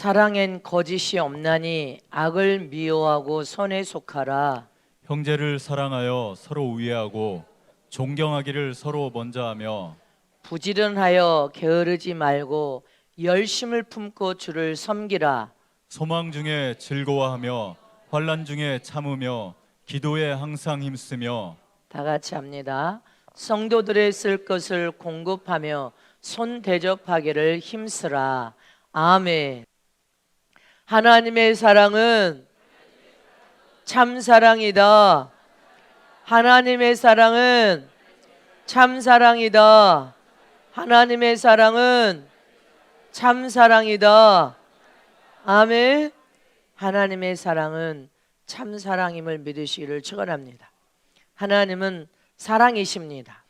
사랑엔 거짓이 없나니 악을 미워하고 선에 속하라. 형제를 사랑하여 서로 우애하고 존경하기를 서로 먼저 하며 부지런하여 게으르지 말고 열심을 품고 주를 섬기라. 소망 중에 즐거워하며 환난 중에 참으며 기도에 항상 힘쓰며 다 같이 합니다. 성도들의 쓸 것을 공급하며 손 대접하기를 힘쓰라. 아멘. 하나님의 사랑은 참 사랑이다. 하나님의 사랑은 참 사랑이다. 하나님의 사랑은 참 사랑이다. 아멘. 하나님의 사랑은 참 사랑임을 믿으시기를 축원합니다. 하나님은 사랑이십니다.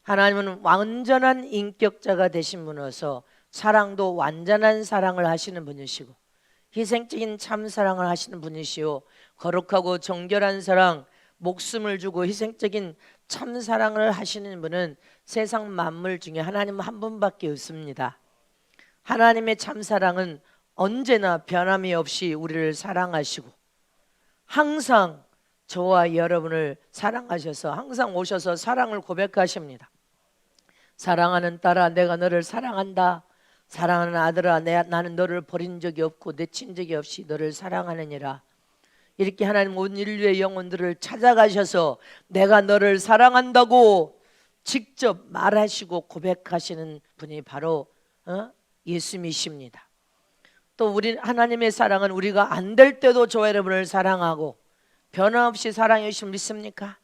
하나님은 완전한 인격자가 되신 분으로서 사랑도 완전한 사랑을 하시는 분이시고 희생적인 참 사랑을 하시는 분이시오. 거룩하고 정결한 사랑, 목숨을 주고 희생적인 참 사랑을 하시는 분은 세상 만물 중에 하나님 한 분밖에 없습니다. 하나님의 참 사랑은 언제나 변함이 없이 우리를 사랑하시고 항상 저와 여러분을 사랑하셔서 항상 오셔서 사랑을 고백하십니다. 사랑하는 딸아, 내가 너를 사랑한다. 사랑하는 아들아, 나는 너를 버린 적이 없고 내친 적이 없이 너를 사랑하느니라. 이렇게 하나님 온 인류의 영혼들을 찾아가셔서 내가 너를 사랑한다고 직접 말하시고 고백하시는 분이 바로 예수님이십니다. 또 우리 하나님의 사랑은 우리가 안 될 때도 저와 여러분을 사랑하고 변함없이 사랑해 주시면 믿습니까?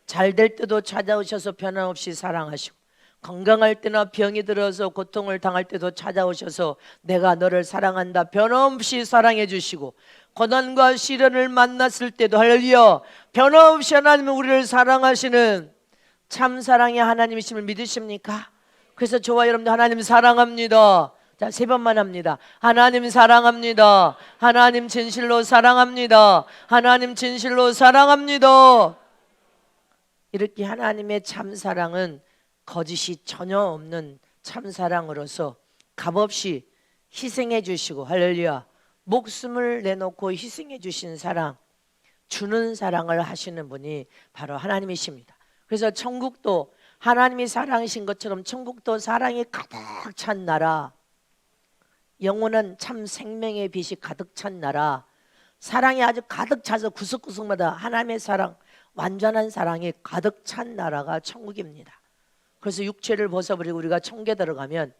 잘 될 때도 찾아오셔서 변함없이 사랑하시고 건강할 때나 병이 들어서 고통을 당할 때도 찾아오셔서 내가 너를 사랑한다 변함없이 사랑해 주시고 고난과 시련을 만났을 때도 할렐루야 변함없이 하나님은 우리를 사랑하시는 참 사랑의 하나님이심을 믿으십니까? 그래서 저와 여러분들 하나님 사랑합니다. 자, 3번만 합니다. 하나님 사랑합니다. 하나님 진실로 사랑합니다. 하나님 진실로 사랑합니다. 이렇게 하나님의 참 사랑은 거짓이 전혀 없는 참 사랑으로서 값없이 희생해 주시고 할렐루야 목숨을 내놓고 희생해 주신 사랑 주는 사랑을 하시는 분이 바로 하나님이십니다. 그래서 천국도 하나님이 사랑이신 것처럼 천국도 사랑이 가득 찬 나라 영원한 참 생명의 빛이 가득 찬 나라 사랑이 아주 가득 차서 구석구석마다 하나님의 사랑 완전한 사랑이 가득 찬 나라가 천국입니다. 그래서 육체를 벗어버리고 우리가 천국에 들어가면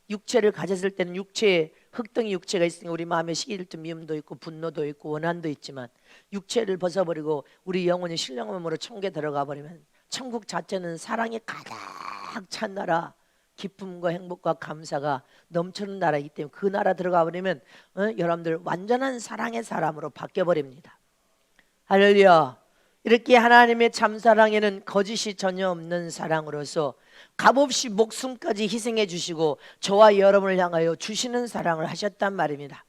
육체를 가졌을 때는 육체에 흙덩이 육체가 있으니 우리 마음에 시기질투 미움도 있고 분노도 있고 원한도 있지만 육체를 벗어버리고 우리 영혼이 신령함으로 천국에 들어가 버리면 천국 자체는 사랑이 가득 찬 나라 기쁨과 행복과 감사가 넘치는 나라이기 때문에 그 나라 들어가 버리면 여러분들 완전한 사랑의 사람으로 바뀌어버립니다. 할렐루야. 이렇게 하나님의 참사랑에는 거짓이 전혀 없는 사랑으로서 값없이 목숨까지 희생해 주시고 저와 여러분을 향하여 주시는 사랑을 하셨단 말입니다.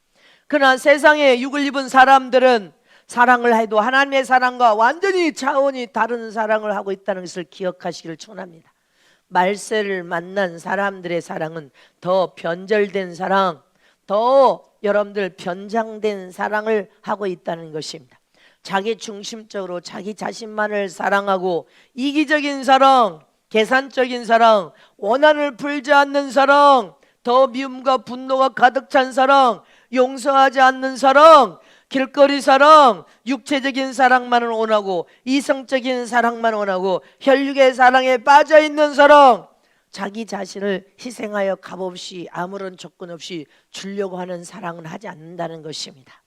그러나 세상에 육을 입은 사람들은 사랑을 해도 하나님의 사랑과 완전히 차원이 다른 사랑을 하고 있다는 것을 기억하시기를 축원합니다. 말세를 만난 사람들의 사랑은 더 변절된 사랑, 더 여러분들 변장된 사랑을 하고 있다는 것입니다. 자기 중심적으로 자기 자신만을 사랑하고 이기적인 사랑, 계산적인 사랑, 원한을 풀지 않는 사랑, 더 미움과 분노가 가득 찬 사랑, 용서하지 않는 사랑, 길거리 사랑, 육체적인 사랑만을 원하고 이성적인 사랑만 원하고 혈육의 사랑에 빠져있는 사랑, 자기 자신을 희생하여 값없이 아무런 조건 없이 주려고 하는 사랑은 하지 않는다는 것입니다.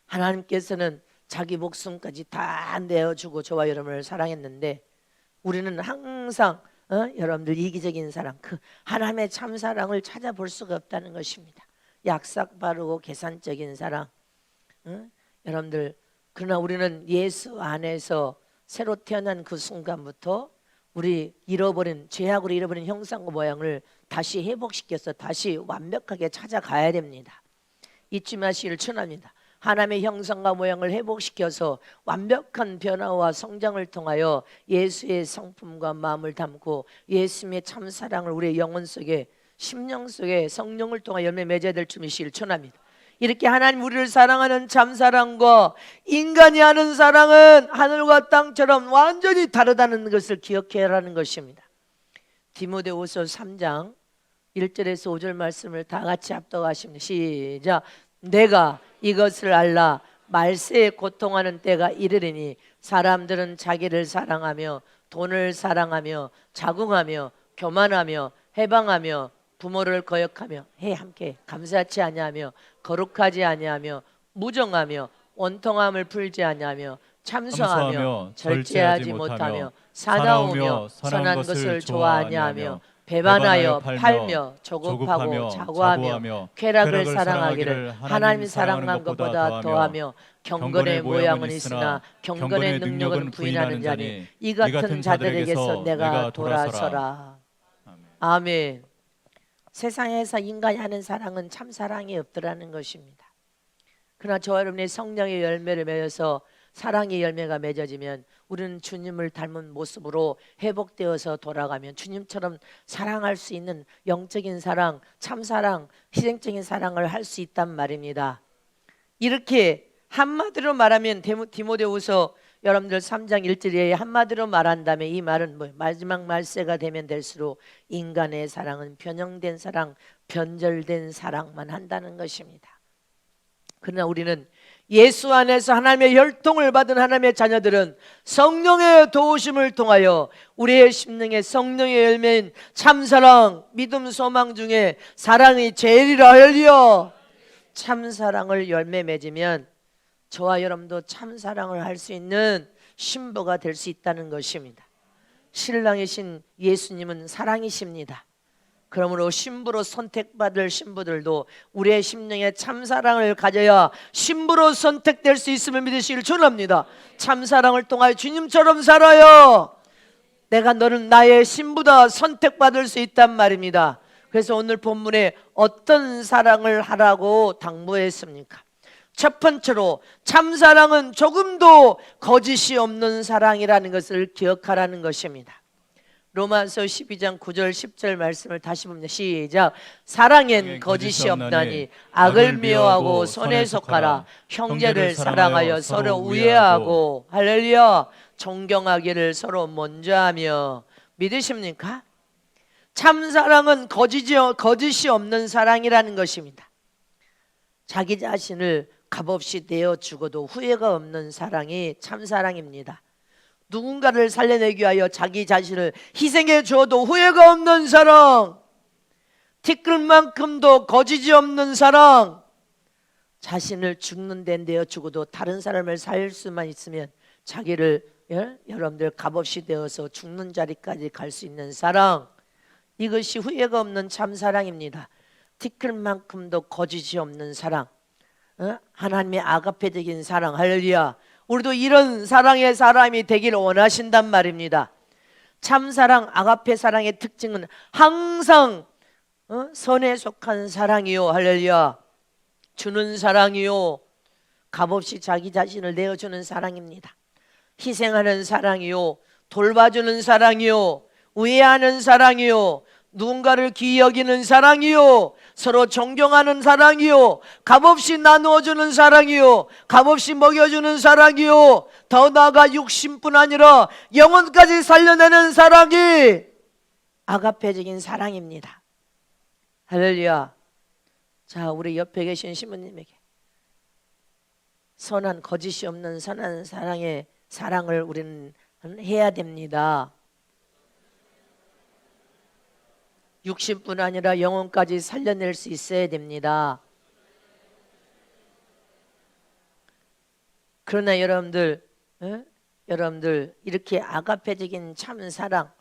하나님께서는 자기 목숨까지 다 내어주고 저와 여러분을 사랑했는데 우리는 항상 여러분들 이기적인 사랑, 그 하나님의 참 사랑을 찾아볼 수가 없다는 것입니다. 약삭 바르고 계산적인 사랑, 여러분들 그러나 우리는 예수 안에서 새로 태어난 그 순간부터 우리 잃어버린 죄악으로 잃어버린 형상과 모양을 다시 회복시켜서 다시 완벽하게 찾아가야 됩니다. 잊지 마시기를 축원합니다. 하나님의 형상과 모양을 회복시켜서 완벽한 변화와 성장을 통하여 예수의 성품과 마음을 담고 예수님의 참사랑을 우리의 영혼 속에 심령 속에 성령을 통해 열매 맺어야 될 줄을 실천합니다. 이렇게 하나님 우리를 사랑하는 참사랑과 인간이 하는 사랑은 하늘과 땅처럼 완전히 다르다는 것을 기억해야 하는 것입니다. 디모데후서 3장 1절에서 5절 말씀을 다 같이 합독하십니다. 시작. 내가 이것을 알라. 말세에 고통하는 때가 이르리니 사람들은 자기를 사랑하며 돈을 사랑하며 자궁하며 교만하며 해방하며 부모를 거역하며 함께 감사치 아니하며 거룩하지 아니하며 무정하며 원통함을 풀지 아니하며 참소하며 절제하지 못하며 사나우며 선한 것을 좋아하지 아니하며 배반하여 팔며 조급하고 자고하며 쾌락을 사랑하기를 하나님이 사랑한 것보다 더하며 경건의 모양은 있으나 경건의 능력은 부인하는 자니 이 같은 자들에게서 내가 돌아서라. 아멘. 세상에서 인간이 하는 사랑은 참 사랑이 없더라는 것입니다. 그러나 저와 여러분의 성령의 열매를 맺어서 사랑의 열매가 맺어지면 우리는 주님을 닮은 모습으로 회복되어서 돌아가면 주님처럼 사랑할 수 있는 영적인 사랑, 참사랑, 희생적인 사랑을 할 수 있단 말입니다. 이렇게 한마디로 말하면 디모데후서 여러분들 3장 1절에 한마디로 말한다면 이 말은 마지막 말세가 되면 될수록 인간의 사랑은 변형된 사랑, 변절된 사랑만 한다는 것입니다. 그러나 우리는 예수 안에서 하나님의 혈통을 받은 하나님의 자녀들은 성령의 도우심을 통하여 우리의 심령에 성령의 열매인 참사랑, 믿음, 소망 중에 사랑이 제일이라 할리여. 참사랑을 열매 맺으면 저와 여러분도 참사랑을 할 수 있는 신부가 될 수 있다는 것입니다. 신랑이신 예수님은 사랑이십니다. 그러므로 신부로 선택받을 신부들도 우리의 심령에 참사랑을 가져야 신부로 선택될 수 있음을 믿으시길 축원합니다. 참사랑을 통하여 주님처럼 살아요. 내가 너는 나의 신부다 선택받을 수 있단 말입니다. 그래서 오늘 본문에 어떤 사랑을 하라고 당부했습니까? 첫 번째로 참사랑은 조금도 거짓이 없는 사랑이라는 것을 기억하라는 것입니다. 로마서 12장 9절 10절 말씀을 다시 봅니다. 시작. 사랑엔 거짓이 없나니 악을 미워하고 선에 속하라. 형제를 사랑하여 서로 우애하고 할렐루야 존경하기를 서로 먼저 하며. 믿으십니까? 참사랑은 거짓이 없는 사랑이라는 것입니다. 자기 자신을 값없이 내어 죽어도 후회가 없는 사랑이 참사랑입니다. 누군가를 살려내기 위하여 자기 자신을 희생해 주어도 후회가 없는 사랑, 티끌만큼도 거짓이 없는 사랑, 자신을 죽는 데 내어 죽어도 다른 사람을 살릴 수만 있으면 자기를 여러분들 값없이 되어서 죽는 자리까지 갈 수 있는 사랑, 이것이 후회가 없는 참사랑입니다. 티끌만큼도 거짓이 없는 사랑, 하나님의 아가페적인 사랑, 할렐루야. 우리도 이런 사랑의 사람이 되기를 원하신단 말입니다. 참사랑, 아가페 사랑의 특징은 항상 선에 속한 사랑이요, 할렐루야. 주는 사랑이요, 값없이 자기 자신을 내어주는 사랑입니다. 희생하는 사랑이요, 돌봐주는 사랑이요, 우애하는 사랑이요, 누군가를 귀히 여기는 사랑이요, 서로 존경하는 사랑이요, 값없이 나누어주는 사랑이요, 값없이 먹여주는 사랑이요, 더 나아가 육신뿐 아니라 영혼까지 살려내는 사랑이 아가페적인 사랑입니다. 할렐루야. 자, 우리 옆에 계신 신부님에게 선한 거짓이 없는 선한 사랑을 우리는 해야 됩니다. 육신뿐 아니라 영혼까지 살려낼 수 있어야 됩니다. 그러나 여러분들 이렇게 아가페적인 참사랑,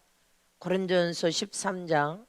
고린도전서 13장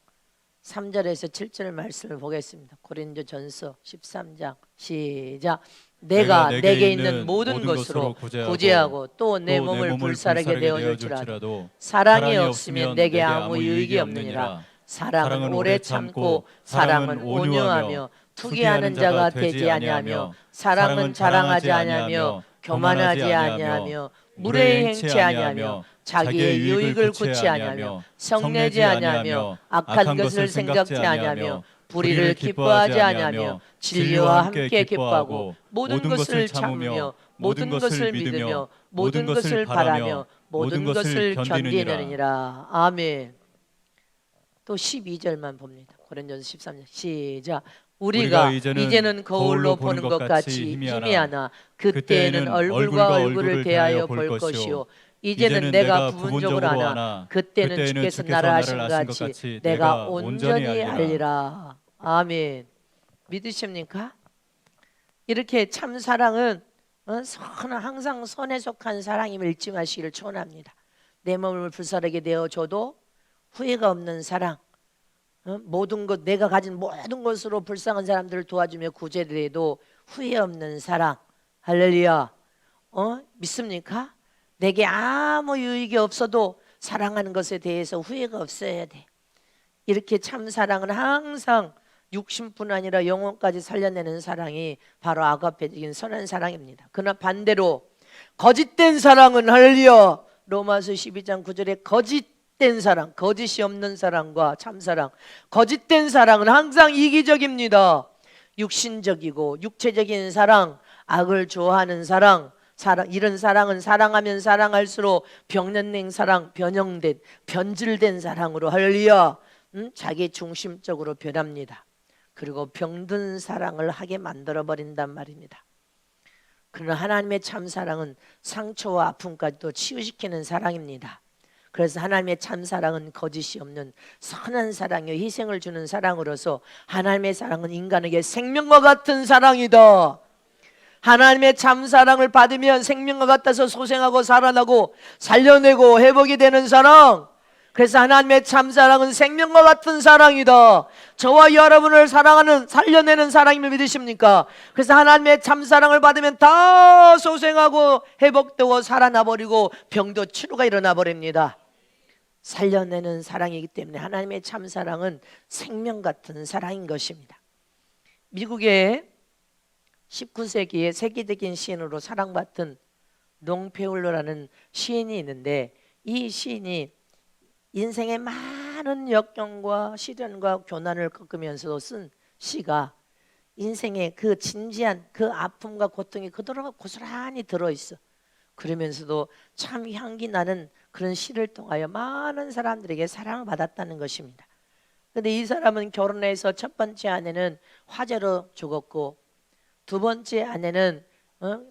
3절에서 7절 말씀을 보겠습니다. 고린도전서 13장 시작. 내가 내게 있는 모든 것으로 구제하고 또 내 몸을 불사르게 되어줄지라도 사랑이 없으면 내게 아무 유익이 없느니라. 사랑은 오래 참고 사랑은 온유하며 투기하는 자가 되지 아니하며 사랑은 자랑하지 아니하며 교만하지 아니하며 무례 행치 아니하며 자기의 유익을 구치 아니하며 성내지 아니하며 악한 것을 생각지 아니하며 불의를 기뻐하지 아니하며 진리와 함께 기뻐하고 모든 것을 참으며 모든 것을 믿으며 모든 것을 바라며 모든 것을 견디느니라. 아멘. 또 12절만 봅니다. 고린도전서 13절 시작. 우리가 이제는 거울로 보는 것 같이 희미하나 그때에는 얼굴과 얼굴을 대하여 볼 것이요 이제는 내가 부분적으로 하나 그때는 주께서 나를 하신 것 같이 내가 온전히 알리라. 아멘. 믿으십니까? 이렇게 참 사랑은 항상 선에 속한 사랑임을 잊지 마시기를 축원합니다. 내 몸을 불사르게 되어줘도 후회가 없는 사랑, 모든 것 내가 가진 모든 것으로 불쌍한 사람들을 도와주며 구제를 해도 후회 없는 사랑. 할렐루야. 믿습니까? 내게 아무 유익이 없어도 사랑하는 것에 대해서 후회가 없어야 돼. 이렇게 참 사랑은 항상 육신뿐 아니라 영혼까지 살려내는 사랑이 바로 아가페적인 선한 사랑입니다. 그러나 반대로 거짓된 사랑은 할렐루야. 로마서 12장 9절에 거짓된 사랑, 거짓이 없는 사랑과 참사랑, 거짓된 사랑은 항상 이기적입니다. 육신적이고 육체적인 사랑, 악을 좋아하는 사랑, 이런 사랑은 사랑하면 사랑할수록 병년된 사랑, 변형된, 변질된 사랑으로 할렐루야. 자기 중심적으로 변합니다. 그리고 병든 사랑을 하게 만들어버린단 말입니다. 그러나 하나님의 참사랑은 상처와 아픔까지도 치유시키는 사랑입니다. 그래서 하나님의 참사랑은 거짓이 없는 선한 사랑이요 희생을 주는 사랑으로서 하나님의 사랑은 인간에게 생명과 같은 사랑이다. 하나님의 참사랑을 받으면 생명과 같아서 소생하고 살아나고 살려내고 회복이 되는 사랑. 그래서 하나님의 참사랑은 생명과 같은 사랑이다. 저와 여러분을 사랑하는 살려내는 사랑임을 믿으십니까? 그래서 하나님의 참사랑을 받으면 다 소생하고 회복되고 살아나버리고 병도 치료가 일어나 버립니다. 살려내는 사랑이기 때문에 하나님의 참사랑은 생명 같은 사랑인 것입니다. 미국의 19세기의 세계적인 시인으로 사랑받은 롱페울로라는 시인이 있는데 이 시인이 인생의 많은 역경과 시련과 고난을 겪으면서도 쓴 시가 인생의 그 진지한 그 아픔과 고통이 그대로 고스란히 들어있어. 그러면서도 참 향기 나는 그런 시를 통하여 많은 사람들에게 사랑을 받았다는 것입니다. 그런데 이 사람은 결혼해서 첫 번째 아내는 화재로 죽었고 두 번째 아내는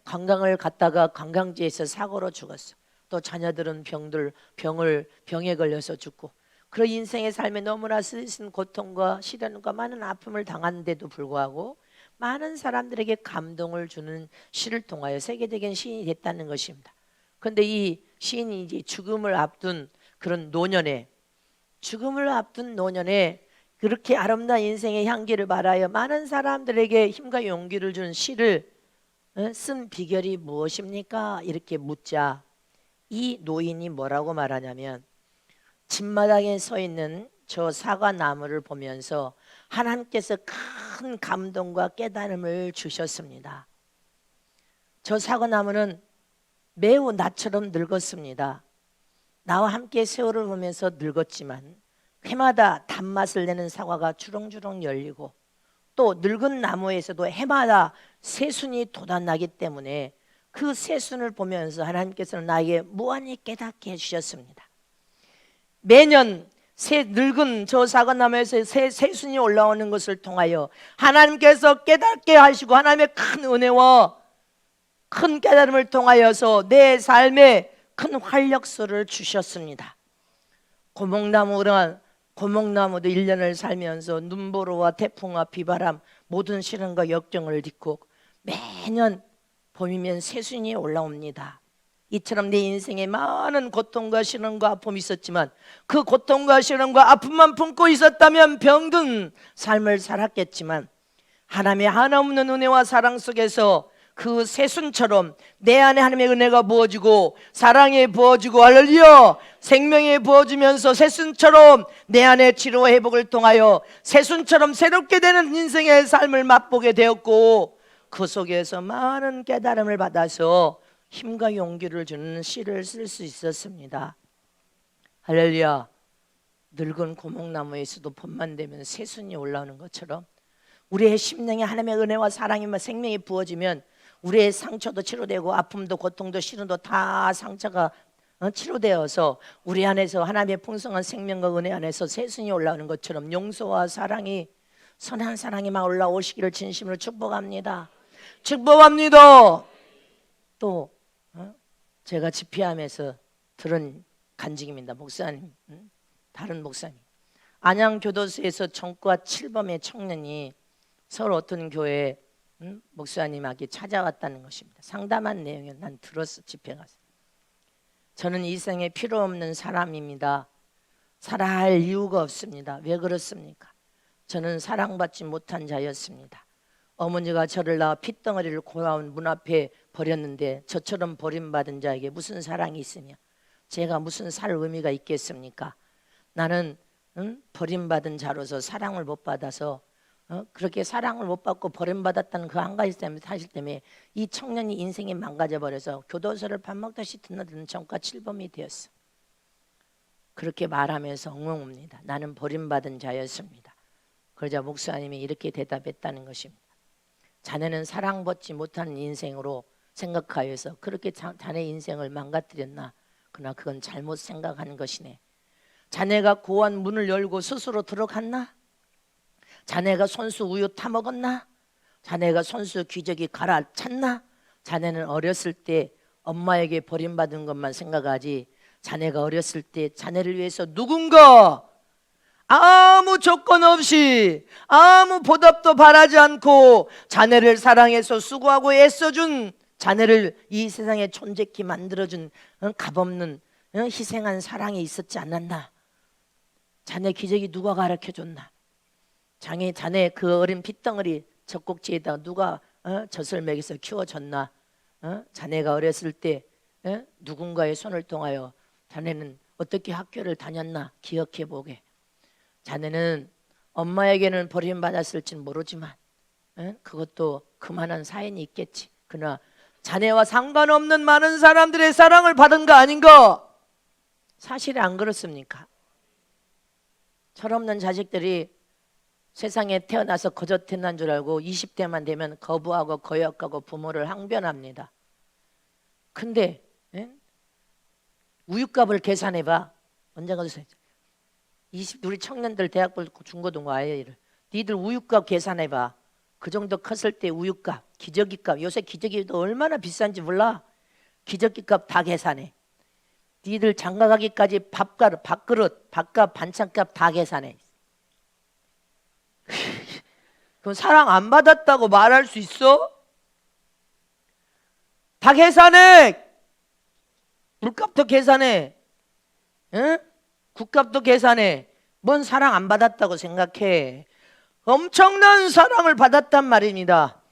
관광을 갔다가 관광지에서 사고로 죽었어. 또 자녀들은 병에 걸려서 죽고 그런 인생의 삶에 너무나 쓰신 고통과 시련과 많은 아픔을 당하는데도 불구하고 많은 사람들에게 감동을 주는 시를 통하여 세계적인 시인이 됐다는 것입니다. 그런데 이 시인이 이제 죽음을 앞둔 노년에 그렇게 아름다운 인생의 향기를 발하여 많은 사람들에게 힘과 용기를 주는 시를 쓴 비결이 무엇입니까? 이렇게 묻자 이 노인이 뭐라고 말하냐면 집마당에 서 있는 저 사과나무를 보면서 하나님께서 큰 감동과 깨달음을 주셨습니다. 저 사과나무는 매우 나처럼 늙었습니다. 나와 함께 세월을 보면서 늙었지만 해마다 단맛을 내는 사과가 주렁주렁 열리고 또 늙은 나무에서도 해마다 새순이 돋아나기 때문에 그 새순을 보면서 하나님께서는 나에게 무한히 깨닫게 해주셨습니다. 매년 늙은 저 사과나무에서 새순이 올라오는 것을 통하여 하나님께서 깨닫게 하시고 하나님의 큰 은혜와 큰 깨달음을 통하여서 내 삶에 큰 활력소를 주셨습니다. 고목나무도 1년을 살면서 눈보라와 태풍과 비바람 모든 시련과 역경을 딛고 매년 봄이면 새순이 올라옵니다. 이처럼 내 인생에 많은 고통과 시련과 아픔이 있었지만 그 고통과 시련과 아픔만 품고 있었다면 병든 삶을 살았겠지만 하나님의 한없는 은혜와 사랑 속에서 그 새순처럼 내 안에 하나님의 은혜가 부어지고 사랑이 부어지고 할렐루야 생명이 부어지면서 새순처럼 내 안에 치료와 회복을 통하여 새순처럼 새롭게 되는 인생의 삶을 맛보게 되었고 그 속에서 많은 깨달음을 받아서 힘과 용기를 주는 시를 쓸 수 있었습니다. 할렐루야. 늙은 고목나무에서도 봄만 되면 새순이 올라오는 것처럼 우리의 심령에 하나님의 은혜와 사랑이 생명이 부어지면 우리의 상처도 치료되고 아픔도 고통도 시련도 다 상처가 치료되어서 우리 안에서 하나님의 풍성한 생명과 은혜 안에서 새순이 올라오는 것처럼 용서와 사랑이, 선한 사랑이 막 올라오시기를 진심으로 축복합니다. 축복합니다. 또 제가 집회하면서 들은 간증입니다. 목사님, 다른 목사님, 안양교도소에서 전과 7범의 청년이 서울 어떤 교회 목사님에게 찾아왔다는 것입니다. 상담한 내용을 난 들었어. 집회 가서. 저는 이 생에 필요 없는 사람입니다. 살아야 할 이유가 없습니다. 왜 그렇습니까? 저는 사랑받지 못한 자였습니다. 어머니가 저를 낳아 핏덩어리를 고아원 문 앞에 버렸는데 저처럼 버림받은 자에게 무슨 사랑이 있으며 제가 무슨 살 의미가 있겠습니까? 나는 버림받은 자로서 사랑을 못 받아서 그렇게 사랑을 못 받고 버림받았다는 그 한 가지 사실 때문에 이 청년이 인생이 망가져버려서 교도소를 밥 먹듯이 드나드는 전과 7범이 되었어. 그렇게 말하면서 엉엉웁니다. 나는 버림받은 자였습니다. 그러자 목사님이 이렇게 대답했다는 것입니다. 자네는 사랑받지 못하는 인생으로 생각하여서 그렇게 자네 인생을 망가뜨렸나? 그러나 그건 잘못 생각하는 것이네. 자네가 고아원 문을 열고 스스로 들어갔나? 자네가 손수 우유 타먹었나? 자네가 손수 기저귀 갈아찼나? 자네는 어렸을 때 엄마에게 버림받은 것만 생각하지 자네가 어렸을 때 자네를 위해서 누군가 아무 조건 없이 아무 보답도 바라지 않고 자네를 사랑해서 수고하고 애써준, 자네를 이 세상에 존재케 만들어준 값없는 희생한 사랑이 있었지 않았나? 자네 기저귀 누가 가르쳐줬나? 자네 그 어린 핏덩어리 젖꼭지에다 누가 젖을 먹여서 키워줬나? 자네가 어렸을 때 누군가의 손을 통하여 자네는 어떻게 학교를 다녔나? 기억해보게. 자네는 엄마에게는 버림받았을진 모르지만 그것도 그만한 사연이 있겠지. 그러나 자네와 상관없는 많은 사람들의 사랑을 받은 거 아닌가? 사실이 안 그렇습니까? 철없는 자식들이 세상에 태어나서 거저 태어난 줄 알고 20대만 되면 거부하고 거역하고 부모를 항변합니다. 근데 우유값을 계산해봐. 언젠가 우리 청년들 대학교 중고등부 아이를 니들 우유값 계산해봐. 그 정도 컸을 때 우유값, 기저귀값, 요새 기저귀도 얼마나 비싼지 몰라. 기저귀값 다 계산해. 니들 장가가기까지 밥그릇, 밥값, 반찬값 다 계산해. 그럼 사랑 안 받았다고 말할 수 있어? 다 계산해. 물값도 계산해. 응? 국값도 계산해. 뭔 사랑 안 받았다고 생각해? 엄청난 사랑을 받았단 말입니다.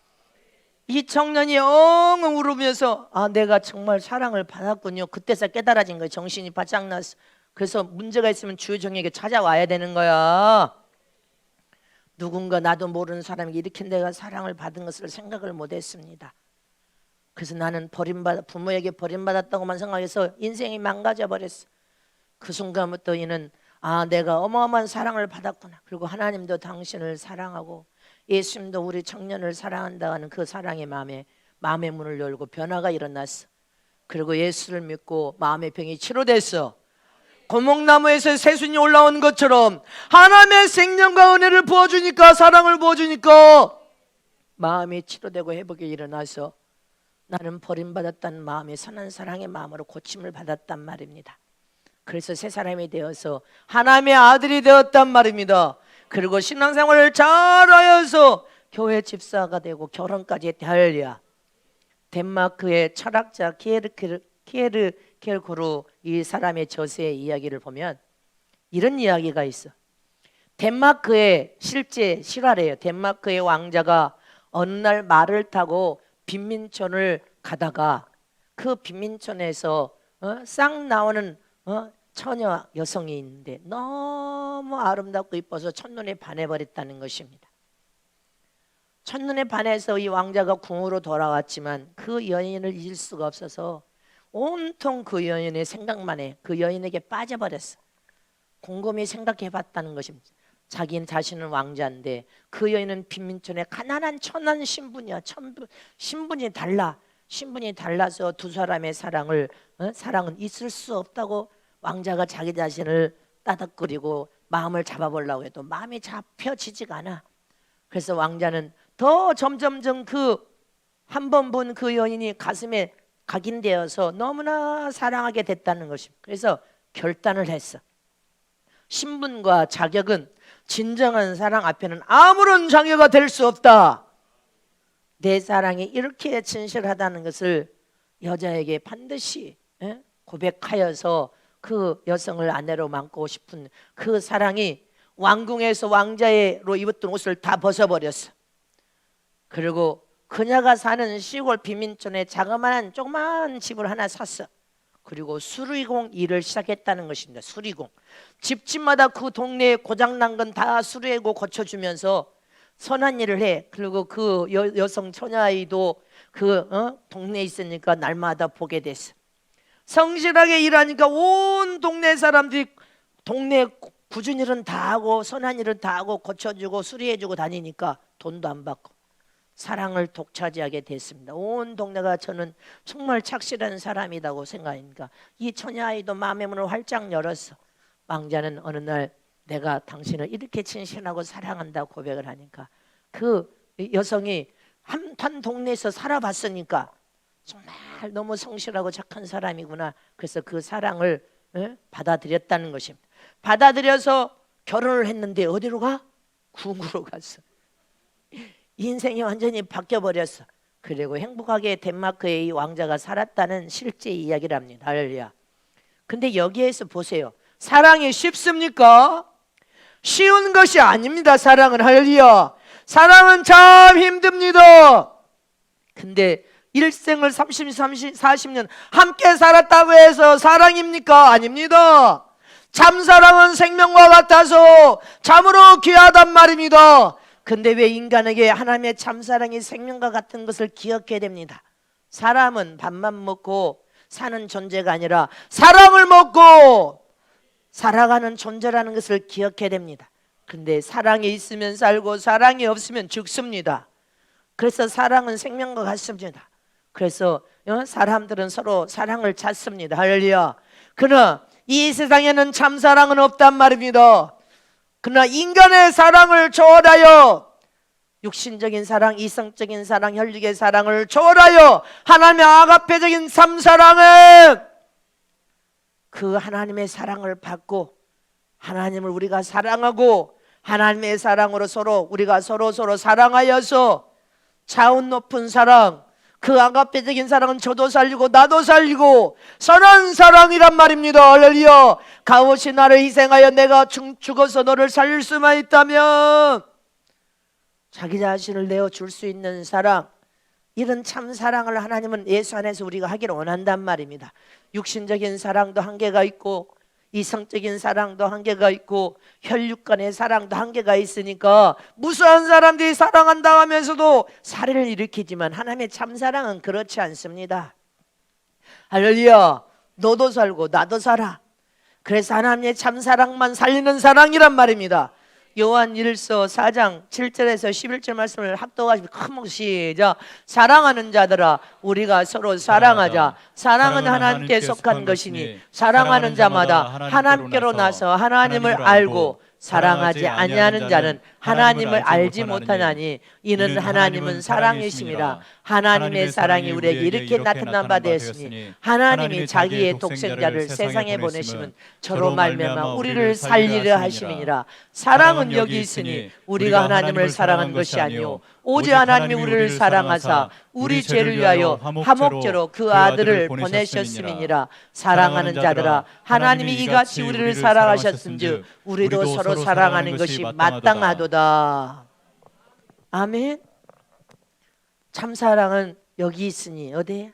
이 청년이 엉엉 울으면서 내가 정말 사랑을 받았군요. 그때서 깨달아진 거예요. 정신이 바짝 났어. 그래서 문제가 있으면 주의정에게 찾아와야 되는 거야. 누군가 나도 모르는 사람에게 이렇게 내가 사랑을 받은 것을 생각을 못했습니다. 그래서 나는 부모에게 버림받았다고만 생각해서 인생이 망가져 버렸어. 그 순간부터 이는 내가 어마어마한 사랑을 받았구나. 그리고 하나님도 당신을 사랑하고 예수님도 우리 청년을 사랑한다는 그 사랑의 마음의 문을 열고 변화가 일어났어. 그리고 예수를 믿고 마음의 병이 치료됐어. 고목나무에서 새순이 올라온 것처럼 하나님의 생명과 은혜를 부어주니까, 사랑을 부어주니까 마음이 치료되고 회복이 일어나서 나는 버림받았다는 마음이 선한 사랑의 마음으로 고침을 받았단 말입니다. 그래서 새 사람이 되어서 하나님의 아들이 되었단 말입니다. 그리고 신앙생활을 잘하여서 교회 집사가 되고 결혼까지 했대. 할렐루야. 덴마크의 철학자 키에르케고르 이 사람의 저서의 이야기를 보면 이런 이야기가 있어. 덴마크의 실제 실화래요. 덴마크의 왕자가 어느 날 말을 타고 빈민촌을 가다가 그 빈민촌에서 싹 나오는 처녀 여성이 있는데 너무 아름답고 이뻐서 첫눈에 반해버렸다는 것입니다. 첫눈에 반해서 이 왕자가 궁으로 돌아왔지만 그 여인을 잊을 수가 없어서 온통 그 여인의 생각만 해. 그 여인에게 빠져버렸어. 곰곰이 생각해 봤다는 것입니다. 자기 자신은 왕자인데 그 여인은 빈민촌의 가난한 천한 신분이야. 신분이 달라. 신분이 달라서 두 사람의 사랑은 있을 수 없다고 왕자가 자기 자신을 따닥거리고 마음을 잡아보려고 해도 마음이 잡혀지지가 않아. 그래서 왕자는 더 점점점 그 한 번 본 그 여인이 가슴에 각인되어서 너무나 사랑하게 됐다는 것입니다. 그래서 결단을 했어. 신분과 자격은 진정한 사랑 앞에는 아무런 장애가 될 수 없다. 내 사랑이 이렇게 진실하다는 것을 여자에게 반드시 고백하여서 그 여성을 아내로 맡고 싶은 그 사랑이 왕궁에서 왕자로 입었던 옷을 다 벗어버렸어. 그리고 그녀가 사는 시골 빈민촌에 자그마한 조그마한 집을 하나 샀어. 그리고 수리공 일을 시작했다는 것입니다. 수리공. 집집마다 그 동네에 고장난 건 다 수리하고 고쳐주면서 선한 일을 해. 그리고 그 여성 처녀아이도 그 동네에 있으니까 날마다 보게 됐어. 성실하게 일하니까 온 동네 사람들이 동네 굳은 일은 다 하고 선한 일은 다 하고 고쳐주고 수리해주고 다니니까 돈도 안 받고 사랑을 독차지하게 됐습니다. 온 동네가 저는 정말 착실한 사람이라고 생각하니까 이 처녀아이도 마음의 문을 활짝 열었어. 왕자는 어느 날 내가 당신을 이렇게 진실하고 사랑한다고 고백을 하니까 그 여성이 한 동네에서 살아봤으니까 정말 너무 성실하고 착한 사람이구나. 그래서 그 사랑을 받아들였다는 것입니다. 받아들여서 결혼을 했는데 어디로 가? 궁으로 갔어. 인생이 완전히 바뀌어버렸어. 그리고 행복하게 덴마크의 이 왕자가 살았다는 실제 이야기랍니다. 할렐루야. 근데 여기에서 보세요. 사랑이 쉽습니까? 쉬운 것이 아닙니다. 사랑은. 할렐루야. 사랑은 참 힘듭니다. 근데 일생을 40년 함께 살았다고 해서 사랑입니까? 아닙니다. 참사랑은 생명과 같아서 참으로 귀하단 말입니다. 근데 왜 인간에게 하나님의 참사랑이 생명과 같은 것을 기억해야 됩니다. 사람은 밥만 먹고 사는 존재가 아니라 사랑을 먹고 살아가는 존재라는 것을 기억해야 됩니다. 근데 사랑이 있으면 살고 사랑이 없으면 죽습니다. 그래서 사랑은 생명과 같습니다. 그래서 사람들은 서로 사랑을 찾습니다. 할렐루야. 그러나 이 세상에는 참사랑은 없단 말입니다. 그러나 인간의 사랑을 초월하여 육신적인 사랑, 이성적인 사랑, 혈육의 사랑을 초월하여 하나님의 아가페적인 참사랑은 그 하나님의 사랑을 받고 하나님을 우리가 사랑하고 하나님의 사랑으로 우리가 서로 사랑하여서 차원 높은 사랑, 그 아가페적인 사랑은 저도 살리고 나도 살리고 선한 사랑이란 말입니다. 할렐루야. 값없이 나를 희생하여 내가 죽어서 너를 살릴 수만 있다면 자기 자신을 내어줄 수 있는 사랑, 이런 참 사랑을 하나님은 예수 안에서 우리가 하기를 원한단 말입니다. 육신적인 사랑도 한계가 있고 이성적인 사랑도 한계가 있고 혈육 간의 사랑도 한계가 있으니까 무수한 사람들이 사랑한다 하면서도 살해를 일으키지만 하나님의 참사랑은 그렇지 않습니다. 할렐루야. 너도 살고 나도 살아. 그래서 하나님의 참사랑만 살리는 사랑이란 말입니다. 요한 1서 4장 7절에서 11절 말씀을 합독하시면 큰 목소리 시작. 사랑하는 자들아 우리가 서로 사랑하자. 사랑은 하나님께 속한 것이니 사랑하는 자마다 하나님께로 나서 하나님을 알고 사랑하지 아니하는 자는 하나님을 알지 못하나니 이는 하나님은 사랑이심이라. 하나님의 사랑이 우리에게 이렇게 나타난 바 되었으니 하나님이 자기의 독생자를 세상에 보내심은 저로 말미암아 우리를 살리려 하심이니라. 사랑은 여기 있으니 우리가 하나님을 사랑한 것이 아니요 오직 하나님이 우리를 사랑하사 우리 죄를 위하여 화목제로 그 아들을 보내셨음이니라. 사랑하는 자들아 하나님이 이같이 우리를 사랑하셨은즉 우리도 서로 사랑하는 것이 마땅하도다. 아멘. 참사랑은 여기 있으니 어디에?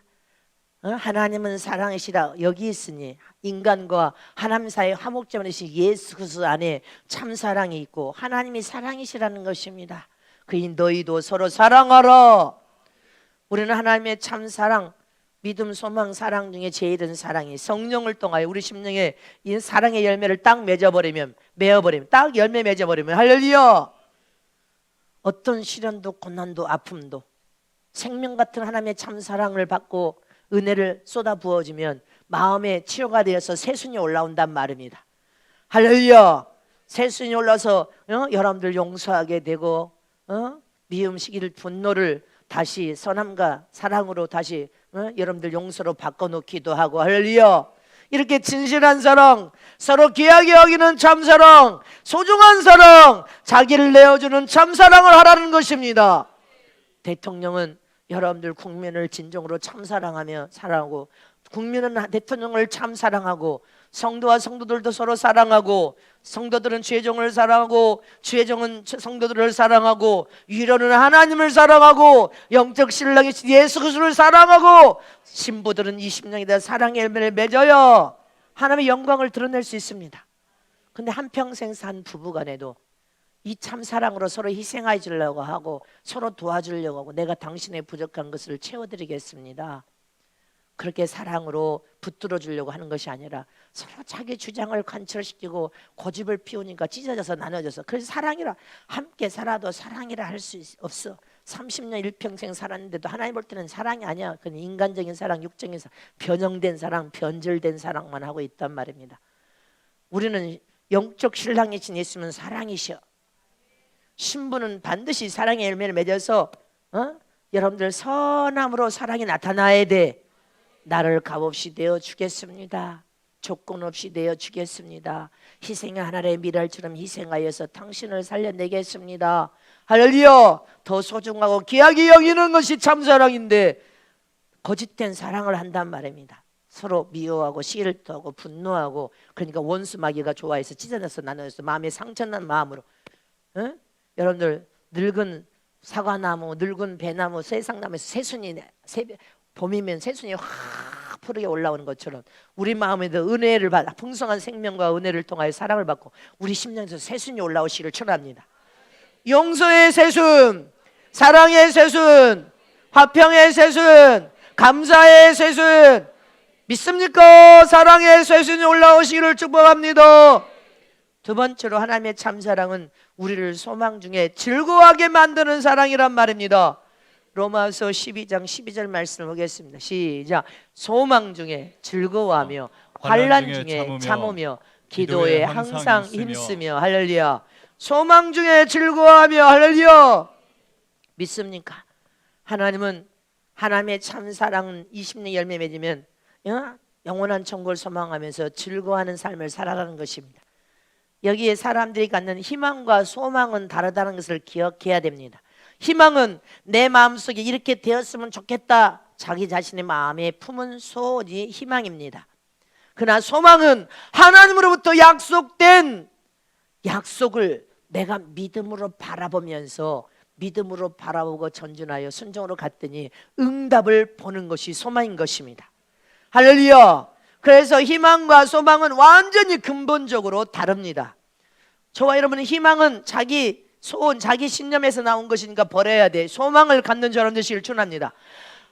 하나님은 사랑이시라. 여기 있으니 인간과 하나님 사이의 화목제만 이신 예수 그리스도 안에 참사랑이 있고 하나님이 사랑이시라는 것입니다. 그인 너희도 서로 사랑하라. 우리는 하나님의 참사랑, 믿음, 소망, 사랑 중에 제일은 사랑이 성령을 통하여 우리 심령에 이 사랑의 열매를 딱 맺어버리면 딱 열매 맺어버리면 할렐루야, 어떤 시련도 고난도 아픔도 생명 같은 하나님의 참 사랑을 받고 은혜를 쏟아 부어주면 마음의 치료가 되어서 새순이 올라온단 말입니다. 할렐루야. 새순이 올라서 여러분들 용서하게 되고 미움, 시기를, 분노를 다시 선함과 사랑으로 다시 여러분들 용서로 바꿔놓기도 하고 할렐루야. 이렇게 진실한 사랑, 서로 귀하게 여기는 참사랑, 소중한 사랑, 자기를 내어주는 참사랑을 하라는 것입니다. 대통령은 여러분들 국민을 진정으로 참사랑하며 사랑하고, 국민은 대통령을 참 사랑하고, 성도와 성도들도 서로 사랑하고, 성도들은 주의종을 사랑하고, 주의종은 성도들을 사랑하고, 위로는 하나님을 사랑하고, 영적 신랑이신 예수 그리스도를 사랑하고, 신부들은 20년이다 사랑의 열매를 맺어요. 하나님의 영광을 드러낼 수 있습니다. 근데 한평생 산 부부간에도 이 참사랑으로 서로 희생해 주려고 하고 서로 도와주려고 하고, 내가 당신의 부족한 것을 채워드리겠습니다, 그렇게 사랑으로 붙들어 주려고 하는 것이 아니라 서로 자기 주장을 관철시키고 고집을 피우니까 찢어져서 나눠져서, 그래서 사랑이라, 함께 살아도 사랑이라 할 수 없어. 30년 일평생 살았는데도 하나님 볼 때는 사랑이 아니야. 그건 인간적인 사랑, 육적인 사랑, 변형된 사랑, 변질된 사랑만 하고 있단 말입니다. 우리는 영적 신랑이신 예수님은 사랑이셔. 신부는 반드시 사랑의 열매를 맺어서 여러분들 선함으로 사랑이 나타나야 돼. 나를 값없이 되어 주겠습니다. 조건 없이 되어 주겠습니다. 희생의 하나의 미랄처럼 희생하여서 당신을 살려내겠습니다. 할렐루야. 더 소중하고 귀하게 여기는 것이 참사랑인데 거짓된 사랑을 한단 말입니다. 서로 미워하고 시기를하고 분노하고, 그러니까 원수마귀가 좋아해서 찢어져서 나눠서 마음에 상처난 마음으로 여러분들 늙은 사과나무, 늙은 배나무, 세상나무에서 새순이 봄이면 새순이 확 푸르게 올라오는 것처럼 우리 마음에도 은혜를 받아 풍성한 생명과 은혜를 통하여 사랑을 받고 우리 심령에서 새순이 올라오시기를 축원합니다. 용서의 새순, 사랑의 새순, 화평의 새순, 감사의 새순, 믿습니까? 사랑의 새순이 올라오시기를 축복합니다. 두 번째로 하나님의 참사랑은 우리를 소망 중에 즐거워하게 만드는 사랑이란 말입니다. 로마서 12장 12절 말씀을 보겠습니다. 시작. 소망 중에 즐거워하며 환난 중에 참으며 기도에 항상 힘쓰며 할렐루야. 소망 중에 즐거워하며 할렐루야. 믿습니까? 하나님은 하나님의 참사랑은 20년 열매 맺으면 영원한 천국을 소망하면서 즐거워하는 삶을 살아가는 것입니다. 여기에 사람들이 갖는 희망과 소망은 다르다는 것을 기억해야 됩니다. 희망은 내 마음속에 이렇게 되었으면 좋겠다, 자기 자신의 마음에 품은 소원이 희망입니다. 그러나 소망은 하나님으로부터 약속된 약속을 내가 믿음으로 바라보면서 믿음으로 바라보고 전진하여 순종으로 갔더니 응답을 보는 것이 소망인 것입니다. 할렐루야. 그래서 희망과 소망은 완전히 근본적으로 다릅니다. 저와 여러분은 희망은 자기 소원, 자기 신념에서 나온 것이니까 버려야 돼. 소망을 갖는 저런 되시길 축원합니다.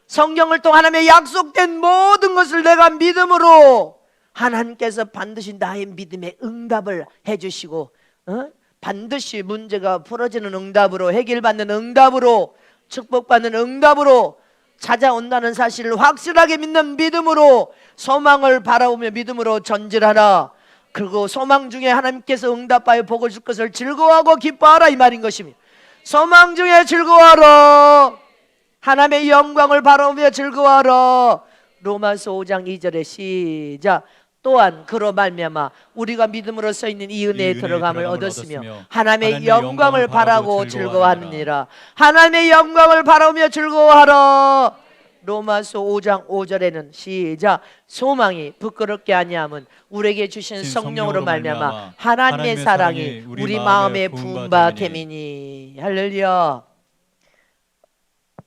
성경을 통해 하나님의 약속된 모든 것을 내가 믿음으로, 하나님께서 반드시 나의 믿음에 응답을 해주시고 반드시 문제가 풀어지는 응답으로, 해결받는 응답으로, 축복받는 응답으로 찾아온다는 사실을 확실하게 믿는 믿음으로 소망을 바라보며 믿음으로 전진하라. 그리고 소망 중에 하나님께서 응답하여 복을 줄 것을 즐거워하고 기뻐하라, 이 말인 것입니다. 소망 중에 즐거워하라. 하나님의 영광을 바라보며 즐거워하라. 로마서 5장 2절에 시작. 또한 그로 말미암아 우리가 믿음으로 써 있는 이 은혜에 들어감을 얻었으며 하나님의 영광을 바라고 즐거워하느니라. 하나님의 영광을 바라보며 즐거워하라. 로마서 5장 5절에는 시작. 소망이 부끄럽게 아니함은 우리에게 주신 성령으로 말미암아 하나님의 사랑이 우리 마음에 부은 바 됨이니. 할렐루야.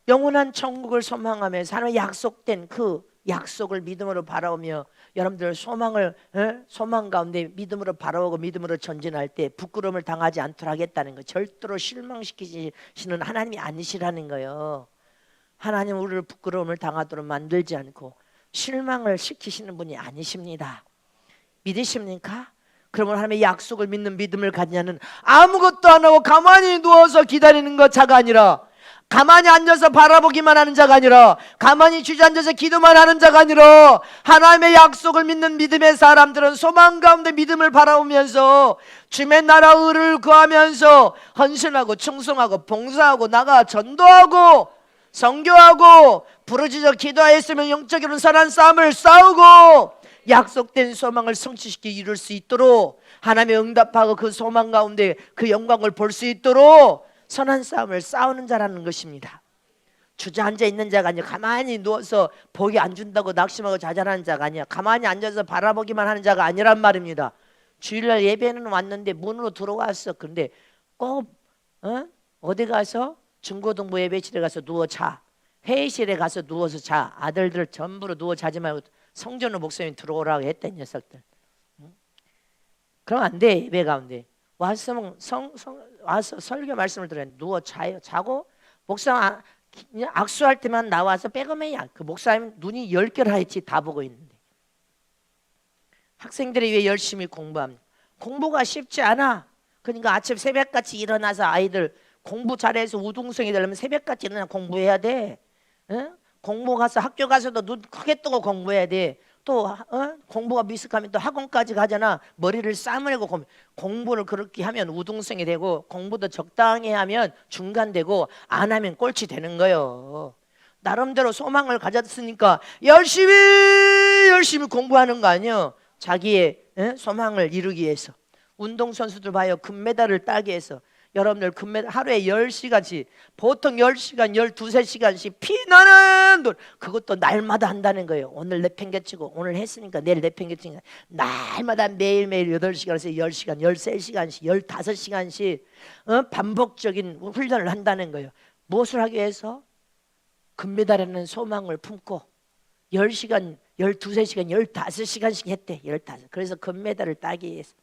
영원한 천국을 소망하면서 하나님의 약속된 그 약속을 믿음으로 바라오며 여러분들 소망 가운데 믿음으로 바라보고 믿음으로 전진할 때 부끄러움을 당하지 않도록 하겠다는 거, 절대로 실망시키시는 하나님이 아니시라는 거예요. 하나님 우리를 부끄러움을 당하도록 만들지 않고 실망을 시키시는 분이 아니십니다. 믿으십니까? 그러면 하나님의 약속을 믿는 믿음을 가지냐는 아무것도 안 하고 가만히 누워서 기다리는 것 자가 아니라, 가만히 앉아서 바라보기만 하는 자가 아니라, 가만히 주저앉아서 기도만 하는 자가 아니라, 하나님의 약속을 믿는 믿음의 사람들은 소망 가운데 믿음을 바라보면서 주의 나라 의를 구하면서 헌신하고 충성하고 봉사하고 나가 전도하고 선교하고 부르짖어 기도하였으면 영적으로는 선한 싸움을 싸우고 약속된 소망을 성취시켜 이룰 수 있도록, 하나님의 응답하고 그 소망 가운데 그 영광을 볼 수 있도록 선한 싸움을 싸우는 자라는 것입니다. 주저앉아 있는 자가 아니야. 가만히 누워서 복이 안 준다고 낙심하고 좌절하는 자가 아니야. 가만히 앉아서 바라보기만 하는 자가 아니란 말입니다. 주일날 예배는 왔는데 문으로 들어왔어. 그런데 꼭 어디 가서 중고등부 예배실에 가서 누워 자, 회의실에 가서 누워서 자. 아들들 전부로 누워 자지 말고 성전으로 목사님 들어오라고 했던 녀석들. 그럼 안 돼. 예배 가운데 와서 와서 설교 말씀을 들어야 누워 자요. 자고 목사 그냥 악수할 때만 나와서 빼고매야. 그 목사님 눈이 10개를 하였지 다 보고 있는데. 학생들이 왜 열심히 공부합니까? 공부가 쉽지 않아. 그러니까 아침 새벽같이 일어나서 아이들 공부 잘해서 우등생이 되려면 새벽같이 일어나 공부해야 돼. 공부 가서 학교 가서도 눈 크게 뜨고 공부해야 돼. 또 공부가 미숙하면 또 학원까지 가잖아. 머리를 싸매고 공부를 그렇게 하면 우등생이 되고, 공부도 적당히 하면 중간 되고, 안 하면 꼴찌 되는 거예요. 나름대로 소망을 가졌으니까 열심히 공부하는 거 아니에요. 자기의 소망을 이루기 위해서. 운동선수들 봐요. 금메달을 따기 위해서 여러분들 금메달 하루에 10시간씩, 보통 10시간, 12~13시간씩 피나는 돈, 그것도 날마다 한다는 거예요. 오늘 내팽개치고 오늘 했으니까 내일 내팽개치니까 날마다 매일매일 8시간에서 10시간, 13시간씩, 15시간씩 반복적인 훈련을 한다는 거예요. 무엇을 하기 위해서? 금메달이라는 소망을 품고 10시간, 12~13시간, 15시간씩 했대. 15. 그래서 금메달을 따기 위해서.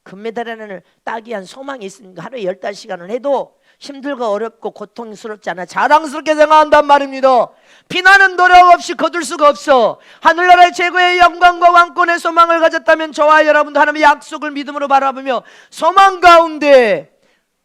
금메달을 따기 위한 소망이 있으니까 하루에 15시간을 해도 힘들고 어렵고 고통스럽지 않아 자랑스럽게 생각한단 말입니다. 피나는 노력 없이 거둘 수가 없어. 하늘나라의 최고의 영광과 왕권의 소망을 가졌다면 저와 여러분도 하나님의 약속을 믿음으로 바라보며 소망 가운데,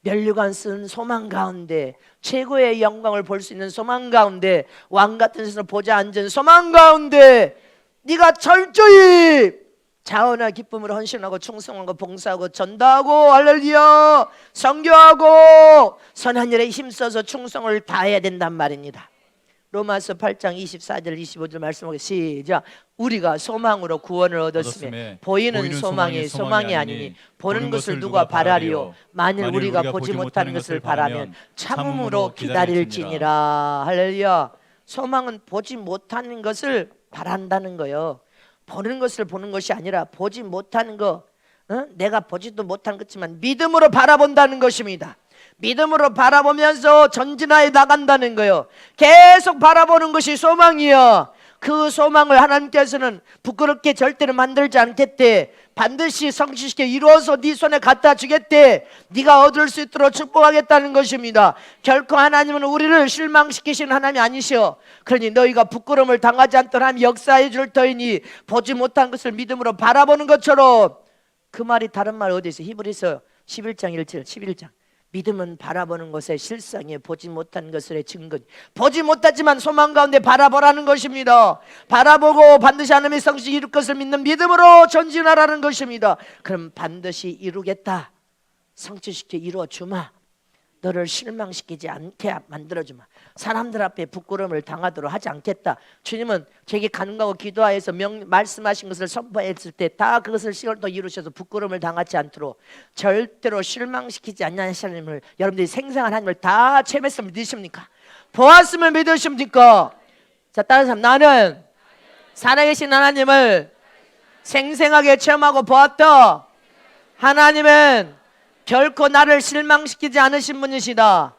면류관 쓴 소망 가운데, 최고의 영광을 볼 수 있는 소망 가운데, 왕 같은 데서 보좌 앉은 소망 가운데 네가 철저히 자원과 기쁨으로 헌신하고 충성하고 봉사하고 전도하고 할렐루야 선교하고 선한 일에 힘써서 충성을 다해야 된단 말입니다. 로마서 8장 24절 25절 말씀하고 시작. 우리가 소망으로 구원을 얻었으며 보이는 소망이 소망이 아니니 보는 것을 누가 바라리요. 만일 우리가 보지 못하는 것을 바라면 참음으로 기다릴지니라. 할렐루야. 소망은 보지 못하는 것을 바란다는 거예요. 보는 것을 보는 것이 아니라 보지 못하는 거, 내가 보지도 못한 것지만 믿음으로 바라본다는 것입니다. 믿음으로 바라보면서 전진하여 나간다는 거예요. 계속 바라보는 것이 소망이요. 그 소망을 하나님께서는 부끄럽게 절대로 만들지 않겠대. 반드시 성취시켜 이루어서 네 손에 갖다 주겠대. 네가 얻을 수 있도록 축복하겠다는 것입니다. 결코 하나님은 우리를 실망시키시는 하나님이 아니시오. 그러니 너희가 부끄러움을 당하지 않도록 하나님 역사해 줄 터이니 보지 못한 것을 믿음으로 바라보는 것처럼. 그 말이 다른 말 어디 있어? 히브리서 11장 1절 11장. 믿음은 바라보는 것의 실상이에요. 보지 못한 것의 증거. 보지 못하지만 소망 가운데 바라보라는 것입니다. 바라보고 반드시 하나님의 성취 이룰 것을 믿는 믿음으로 전진하라는 것입니다. 그럼 반드시 이루겠다. 성취시켜 이루어주마. 너를 실망시키지 않게 만들어주마. 사람들 앞에 부끄러움을 당하도록 하지 않겠다. 주님은 제게 간구하고 기도하여서 말씀하신 것을 선포했을 때 다 그것을 시간도 이루셔서 부끄러움을 당하지 않도록 절대로 실망시키지 않냐는 하나님을, 여러분들이 생생한 하나님을 다 체험했음을 믿으십니까? 보았음을 믿으십니까? 자, 다른 사람, 나는 살아계신 하나님을 생생하게 체험하고 보았다. 하나님은 결코 나를 실망시키지 않으신 분이시다.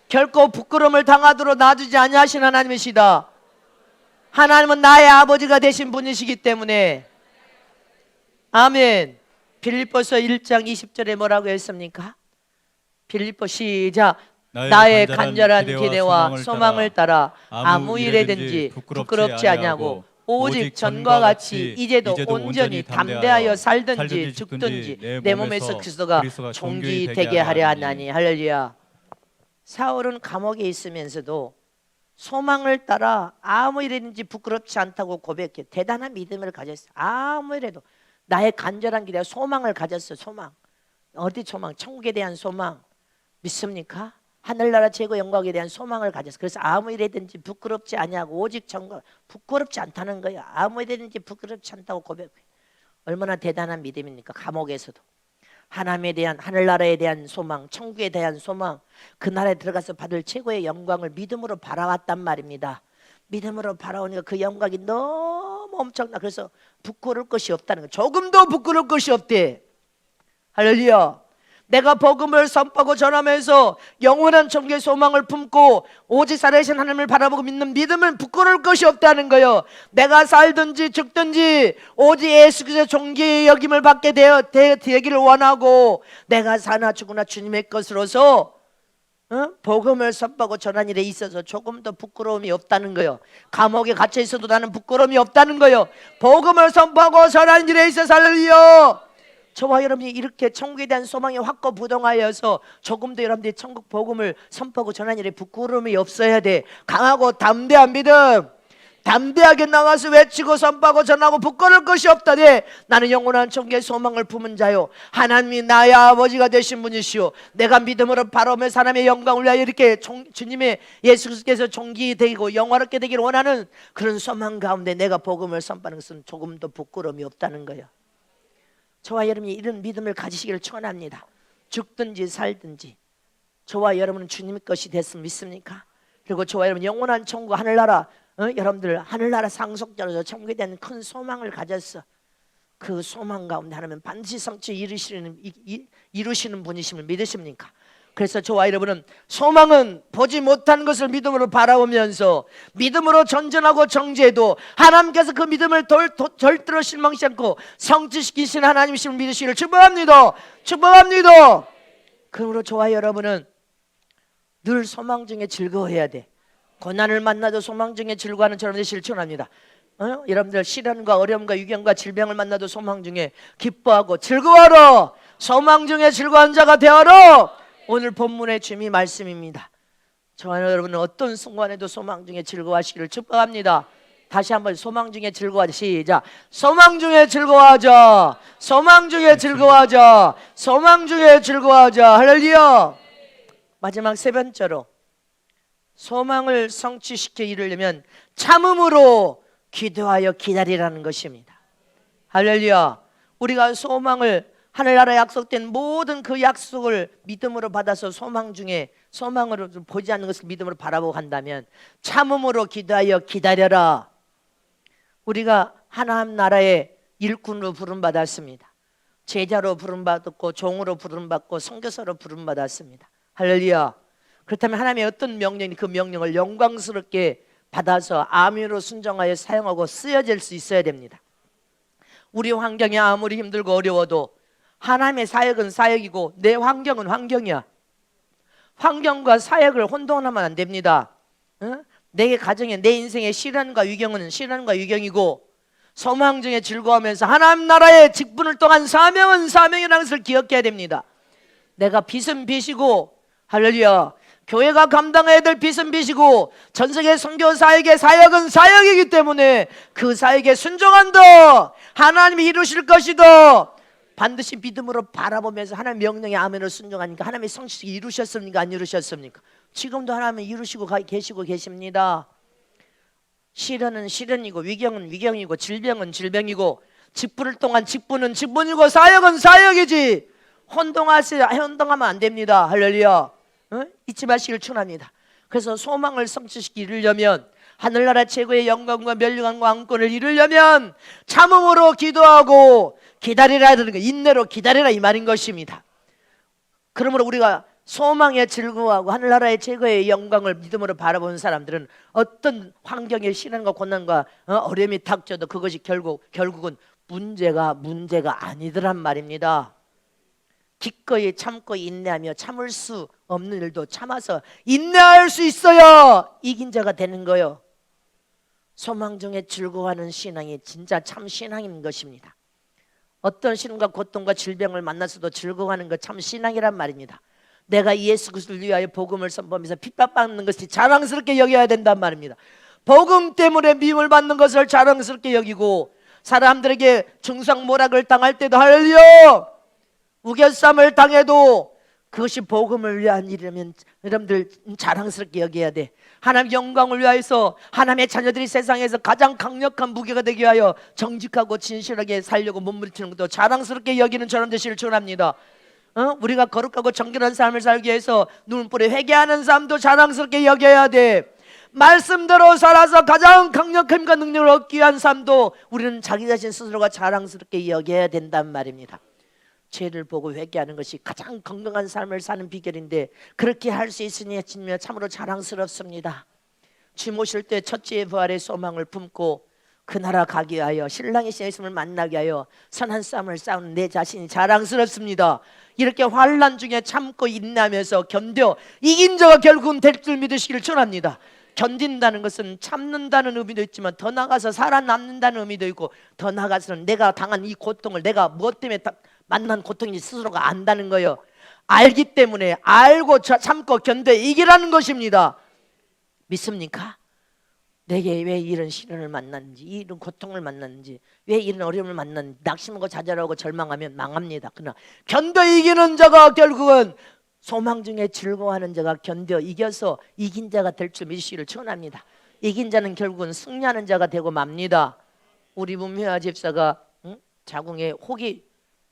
결코 부끄러움을 당하도록 놔두지 아니하신 하나님이시다. 하나님은 나의 아버지가 되신 분이시기 때문에. 아멘. 빌립보서 1장 20절에 뭐라고 했습니까? 빌립보 시작. 나의 간절한 기대와 소망을 따라 아무 일에든지 부끄럽지 아니하고 오직 전과 같이 이제도 온전히 담대하여 살든지 죽든지 내 몸에서 그리스도가 종기 되게 하려 하나니. 할렐루야. 사울은 감옥에 있으면서도 소망을 따라 아무 일에든지 부끄럽지 않다고 고백해. 대단한 믿음을 가졌어. 아무 일에도 나의 간절한 기대와 소망을 가졌어. 소망. 어디 소망? 천국에 대한 소망. 믿습니까? 하늘나라 최고 영광에 대한 소망을 가졌어. 그래서 아무 일에든지 부끄럽지 아니하고 오직 전과. 부끄럽지 않다는 거야. 아무 일에든지 부끄럽지 않다고 고백해. 얼마나 대단한 믿음입니까? 감옥에서도 하나님에 대한, 하늘나라에 대한 소망, 천국에 대한 소망, 그 나라에 들어가서 받을 최고의 영광을 믿음으로 바라왔단 말입니다. 믿음으로 바라오니까 그 영광이 너무 엄청나. 그래서 부끄러울 것이 없다는 거예요. 조금도 부끄러울 것이 없대. 할렐루야. 내가 복음을 선포하고 전하면서 영원한 천국의 소망을 품고 오직 살아계신 하나님을 바라보고 믿는 믿음은 부끄러울 것이 없다는 거예요. 내가 살든지 죽든지 오직 예수 그리스도의 존귀의 여김을 받게 되기를 원하고, 내가 사나 죽으나 주님의 것으로서 복음을 선포하고 전하는 일에 있어서 조금도 부끄러움이 없다는 거예요. 감옥에 갇혀 있어도 나는 부끄러움이 없다는 거예요. 복음을 선포하고 전하는 일에 있어서. 할렐루야. 저와 여러분이 이렇게 천국에 대한 소망이 확고부동하여서 조금도 여러분들이 천국 복음을 선포하고 전하는 일에 부끄러움이 없어야 돼. 강하고 담대한 믿음, 담대하게 나가서 외치고 선포하고 전하고 부끄러울 것이 없다. 네, 나는 영원한 천국의 소망을 품은 자요, 하나님이 나의 아버지가 되신 분이시오, 내가 믿음으로 바라오며 사람의 영광을 위하여 이렇게 주님의 예수 그리스도께서 존귀되고 영화롭게 되기를 원하는 그런 소망 가운데 내가 복음을 선포하는 것은 조금도 부끄러움이 없다는 거예요. 저와 여러분이 이런 믿음을 가지시기를 축원합니다. 죽든지 살든지 저와 여러분은 주님의 것이 됐으면 믿습니까? 그리고 저와 여러분 영원한 천국, 하늘나라, 여러분들 하늘나라 상속자로서 천국에 대한 큰 소망을 가졌어. 그 소망 가운데 하나님은 반드시 성취 이루시는 분이심을 믿으십니까? 그래서 저와 여러분은 소망은 보지 못한 것을 믿음으로 바라보면서 믿음으로 전전하고 정죄해도 하나님께서 그 믿음을 절대로 실망치 않고 성취시키시는 하나님이심을 믿으시기를 축복합니다. 축복합니다. 그러므로 저와 여러분은 늘 소망 중에 즐거워해야 돼. 고난을 만나도 소망 중에 즐거워하는 저런 되시기를 축원합니다. 여러분들 시련과 어려움과 유경과 질병을 만나도 소망 중에 기뻐하고 즐거워하라. 소망 중에 즐거운 자가 되어라. 오늘 본문의 주님의 말씀입니다. 저와 여러분은 어떤 순간에도 소망 중에 즐거워하시기를 축복합니다. 다시 한번 소망 중에 즐거워하자. 시작. 소망 중에 즐거워하자. 소망 중에 즐거워하자. 소망 중에 즐거워하자. 할렐루야. 마지막 세 번째로 소망을 성취시켜 이루려면 참음으로 기도하여 기다리라는 것입니다. 할렐루야. 우리가 소망을, 하늘나라에 약속된 모든 그 약속을 믿음으로 받아서 소망 중에, 소망으로 보지 않는 것을 믿음으로 바라보고 간다면 참음으로 기도하여 기다려라. 우리가 하나님 나라의 일꾼으로 부름받았습니다. 제자로 부름받았고 종으로 부름받고 선교사로 부름받았습니다. 할렐루야. 그렇다면 하나님의 어떤 명령이 그 명령을 영광스럽게 받아서 아멘으로 순종하여 사용하고 쓰여질 수 있어야 됩니다. 우리 환경이 아무리 힘들고 어려워도 하나님의 사역은 사역이고 내 환경은 환경이야. 환경과 사역을 혼동하면 안 됩니다. 내 가정에, 내 인생의 시련과 위경은 시련과 위경이고 소망 중에 즐거워하면서 하나님 나라의 직분을 통한 사명은 사명이라는 것을 기억해야 됩니다. 내가 빚은 빚이고, 할렐루야, 교회가 감당해야 될 빚은 빚이고 전세계 선교 사역의 사역은 사역이기 때문에 그 사역에 순종한다. 하나님이 이루실 것이다. 반드시 믿음으로 바라보면서 하나님의 명령에 아멘으로 순종하니까 하나님의 성취를 이루셨습니까? 안 이루셨습니까? 지금도 하나님은 이루시고 계시고 계십니다. 시련은 시련이고 위경은 위경이고 질병은 질병이고 직분을 통한 직분은 직분이고 사역은 사역이지. 혼동하면 안 됩니다. 할렐루야. 잊지 마시길 축원합니다. 그래서 소망을 성취시키 이루려면, 하늘나라 최고의 영광과 멸류관과 왕권을 이루려면 참음으로 기도하고 기다리라 하는 거, 인내로 기다리라 이 말인 것입니다. 그러므로 우리가 소망에 즐거워하고 하늘나라의 최고의 영광을 믿음으로 바라보는 사람들은 어떤 환경의 시련과 고난과 어려움이 닥쳐도 그것이 결국은 문제가 아니더란 말입니다. 기꺼이 참고 인내하며 참을 수 없는 일도 참아서 인내할 수 있어야 이긴 자가 되는 거요. 소망 중에 즐거워하는 신앙이 진짜 참 신앙인 것입니다. 어떤 시련과 고통과 질병을 만나서도 즐거워하는 것 참 신앙이란 말입니다. 내가 예수 그리스도를 위하여 복음을 선포하면서 핍박받는 것이 자랑스럽게 여겨야 된단 말입니다. 복음 때문에 미움을 받는 것을 자랑스럽게 여기고, 사람들에게 중상모략을 당할 때도 할렐루야, 우겨쌈을 당해도 그것이 복음을 위한 일이라면 여러분들 자랑스럽게 여겨야 돼. 하나님의 영광을 위하여서 하나님의 자녀들이 세상에서 가장 강력한 무게가 되기 위하여 정직하고 진실하게 살려고 몸부림치는 것도 자랑스럽게 여기는 저런 되시길 축원합니다. 우리가 거룩하고 정결한 삶을 살기 위해서 눈물에 회개하는 삶도 자랑스럽게 여겨야 돼. 말씀대로 살아서 가장 강력한 힘과 능력을 얻기 위한 삶도 우리는 자기 자신 스스로가 자랑스럽게 여겨야 된단 말입니다. 죄를 보고 회개하는 것이 가장 건강한 삶을 사는 비결인데, 그렇게 할 수 있으니 참으로 자랑스럽습니다. 주 모실 때 첫째의 부활의 소망을 품고 그 나라 가기 위하여 신랑의 예수님을 만나기 위하여 선한 싸움을 싸우는 내 자신이 자랑스럽습니다. 이렇게 환난 중에 참고 인내하면서 견뎌 이긴 자가 결국은 될 줄 믿으시기를 축원합니다. 견딘다는 것은 참는다는 의미도 있지만 더 나아가서 살아남는다는 의미도 있고, 더 나아가서는 내가 당한 이 고통을 내가 무엇 때문에 만난 고통인지 스스로가 안다는 거예요. 알기 때문에 알고 참고 견뎌 이기라는 것입니다. 믿습니까? 내게 왜 이런 시련을 만났는지, 이런 고통을 만났는지, 왜 이런 어려움을 만났는지 낙심하고 좌절하고 절망하면 망합니다. 그러나 견뎌 이기는 자가 결국은 소망 중에 즐거워하는 자가 견뎌 이겨서 이긴 자가 될 줄 믿으시기를 축원합니다. 이긴 자는 결국은 승리하는 자가 되고 맙니다. 우리 문미화 집사가 자궁에 혹이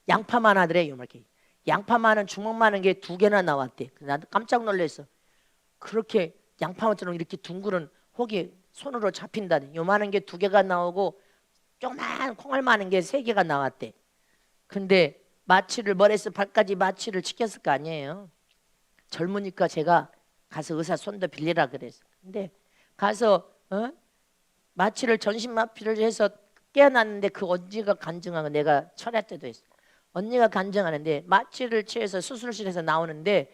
양파만 하더래요. 이렇게 양파만한 주먹만한 게 2개나 나왔대. 나도 깜짝 놀랐어. 그렇게 양파처럼 이렇게 둥그런 혹이 손으로 잡힌다니. 요만한 게 2개가 나오고 조그만 콩알만한 게 3개가 나왔대. 근데 마취를 머리에서 발까지 마취를 시켰을 거 아니에요. 젊으니까 제가 가서 의사 손도 빌리라 그랬어. 근데 가서 마취를 전신 마취를 해서 깨어났는데 그 언니가 간증한 거 내가 철회 때도 했어. 언니가 간증하는데 마취를 취해서 수술실에서 나오는데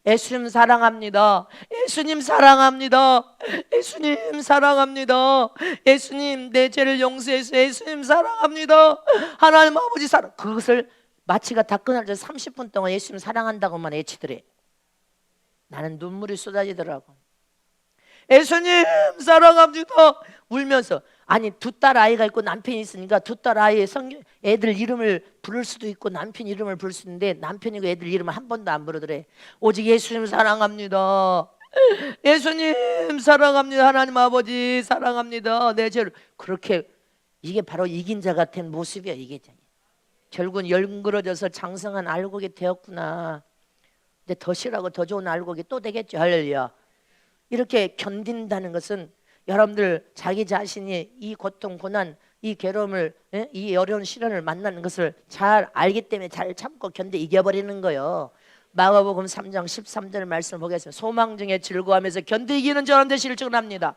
예수님 사랑합니다. 예수님 사랑합니다. 예수님 사랑합니다. 예수님 내 죄를 용서해서 예수님 사랑합니다. 하나님 아버지 사랑. 그것을 마취가 다 끝날 때 30분 동안 예수님 사랑한다고만 외치더래. 나는 눈물이 쏟아지더라고. 예수님 사랑합니다 울면서. 아니 2딸 아이가 있고 남편이 있으니까 2딸 아이의 애들 이름을 부를 수도 있고 남편 이름을 부를 수 있는데 남편이고 애들 이름을 한 번도 안 부르더래. 오직 예수님 사랑합니다. 예수님 사랑합니다. 하나님 아버지 사랑합니다. 내 죄를. 그렇게 이게 바로 이긴 자 같은 모습이야. 이게 결국은 열그러져서 장성한 알곡이 되었구나. 이제 더 실하고 더 좋은 알곡이 또 되겠죠. 할렐루야. 이렇게 견딘다는 것은 여러분들 자기 자신이 이 고통, 고난, 이 괴로움을, 이 어려운 시련을 만나는 것을 잘 알기 때문에 잘 참고 견뎌 이겨버리는 거예요. 마가복음 3장 13절 말씀을 보겠습니다. 소망 중에 즐거워하면서 견뎌 이기는 저런 되시를 축원합니다.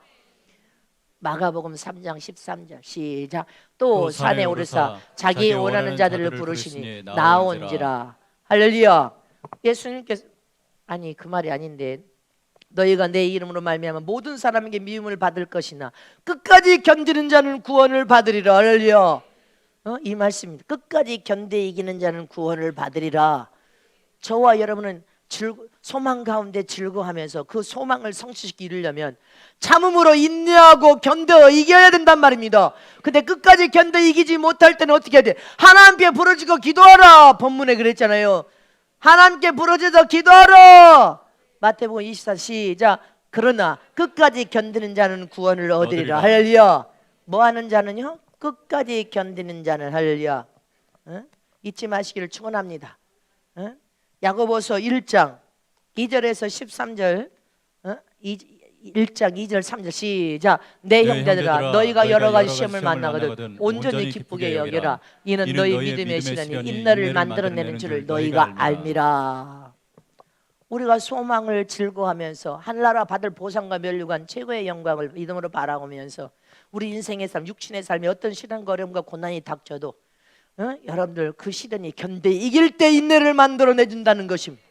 마가복음 3장 13절 시작. 또 산에 오르사 자기 원하는 자들을 부르시니 나온지라. 할렐루야. 예수님께서 아니 그 말이 아닌데, 너희가 내 이름으로 말미암아 모든 사람에게 미움을 받을 것이나 끝까지 견디는 자는 구원을 받으리라. 할렐루야. 이 말씀입니다. 끝까지 견뎌 이기는 자는 구원을 받으리라. 저와 여러분은 소망 가운데 즐거워하면서 그 소망을 성취시키기 이루려면 참음으로 인내하고 견뎌 이겨야 된단 말입니다. 근데 끝까지 견뎌 이기지 못할 때는 어떻게 해야 돼? 하나님께 부르짖고 기도하라. 본문에 그랬잖아요. 하나님께 부르짖어 기도하라. 마태복음 24 시작. 그러나 끝까지 견디는 자는 구원을 얻으리라. 할렐루야. 뭐하는 자는요? 끝까지 견디는 자는. 할렐루야. 잊지 마시기를 축원합니다. 야고보서 1장 2절에서 13절 1장 2절 3절 시작. 내 형제들아 너희가 여러 가지 시험을 만나거든 온전히 기쁘게 여겨라. 이는 너희 믿음의 시련이 인내를 만들어내는 줄을 너희가 알미라. 우리가 소망을 즐거워하면서 하늘나라 받을 보상과 면류관 최고의 영광을 믿음으로 바라보면서 우리 인생의 삶, 육신의 삶에 어떤 시련과 어려움과 고난이 닥쳐도 여러분들 그 시련이 견뎌 이길 때 인내를 만들어내 준다는 것입니다.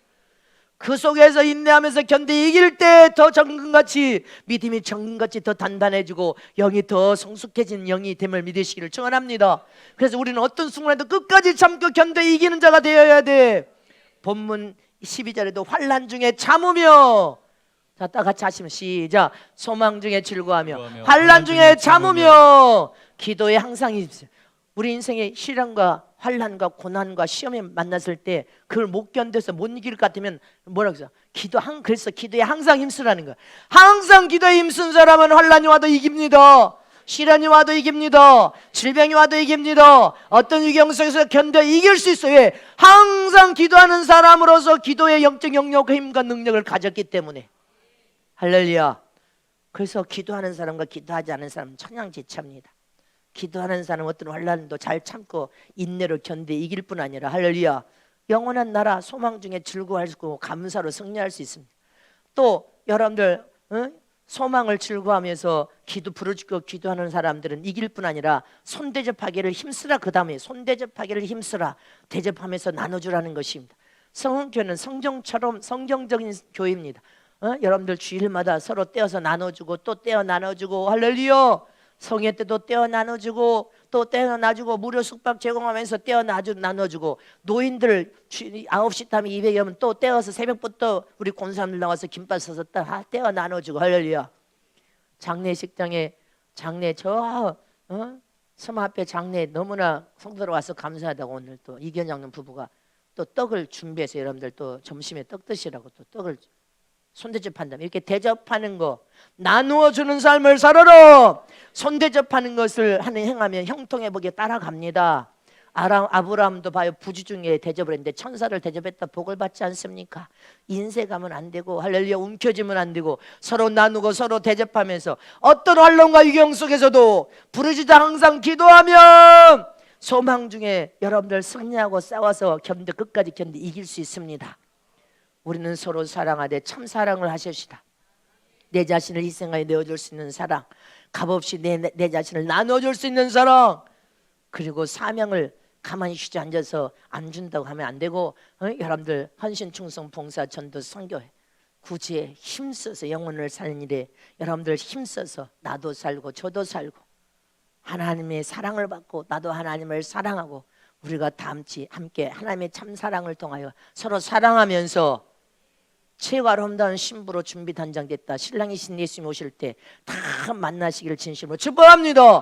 그 속에서 인내하면서 견뎌 이길 때 더 정금같이 믿음이 정금같이 더 단단해지고 영이 더 성숙해진 영이 됨을 믿으시기를 축원합니다. 그래서 우리는 어떤 순간에도 끝까지 참고 견뎌 이기는 자가 되어야 돼. 본문 12절에도 환난 중에 참으며, 자, 다 같이 하시면 시작. 소망 중에 즐거워하며 환난 중에 참으며 기도에 항상 있어요. 우리 인생의 시련과 환난과 고난과 시험에 만났을 때 그걸 못 견뎌서 못 이길 것 같으면 뭐라고 했어? 그래서 기도에 항상 힘쓰라는 거야. 항상 기도에 힘쓴 사람은 환난이 와도 이깁니다. 시련이 와도 이깁니다. 질병이 와도 이깁니다. 어떤 위경 속에서 견뎌 이길 수 있어요. 왜? 항상 기도하는 사람으로서 기도의 영적 영역과 힘과 능력을 가졌기 때문에. 할렐루야. 그래서 기도하는 사람과 기도하지 않은 사람은 천양지차입니다. 기도하는 사람은 어떤 환난도 잘 참고 인내로 견뎌 이길 뿐 아니라 할렐루야, 영원한 나라 소망 중에 즐거워할 수 있고 감사로 승리할 수 있습니다. 또 여러분들 소망을 즐거워하면서 부르짖고 기도하는 사람들은 이길 뿐 아니라 손대접하기를 힘쓰라. 그 다음에 손대접하기를 힘쓰라. 대접하면서 나눠주라는 것입니다. 성은교회는 성경처럼 성경적인 교회입니다. 여러분들 주일마다 서로 떼어서 나눠주고 또 떼어 나눠주고 할렐루야, 성회 때도 떼어 나눠주고 또 떼어 나눠주고 무료 숙박 제공하면서 떼어 나눠주고 노인들 9시 타면 200여 명 또 떼어서 새벽부터 우리 권사님들 나와서 김밥 싸서 떼어 나눠주고 할렐루야. 장례식장에 섬 앞에 장례 너무나 성도로 와서 감사하다고 오늘 또 이견장님 부부가 또 떡을 준비해서 여러분들 또 점심에 떡 드시라고 또 떡을 손대접한다면 이렇게 대접하는 거, 나누어 주는 삶을 살아라. 손대접하는 것을 행하면 형통의 복에 따라갑니다. 아브라함도 봐요, 부주 중에 대접을 했는데 천사를 대접했다 복을 받지 않습니까? 인색하면 안 되고 할렐루야, 움켜쥐면 안 되고 서로 나누고 서로 대접하면서 어떤 환난과 위경 속에서도 부르짖어 항상 기도하면 소망 중에 여러분들 승리하고 싸워서 끝까지 견디 이길 수 있습니다. 우리는 서로 사랑하되 참 사랑을 하십시다. 내 자신을 희생하여 내어줄 수 있는 사랑, 값없이 내 자신을 나눠줄 수 있는 사랑, 그리고 사명을 가만히 쉬지 앉아서 안 준다고 하면 안 되고 여러분들 헌신, 충성, 봉사, 전도, 선교회 구제에 힘써서 영혼을 사는 일에 여러분들 힘써서 나도 살고 저도 살고 하나님의 사랑을 받고 나도 하나님을 사랑하고 우리가 다 함께 하나님의 참 사랑을 통하여 서로 사랑하면서 최고 아름다운 신부로 준비 단장됐다. 신랑이신 예수님 오실 때 다 만나시기를 진심으로 축복합니다.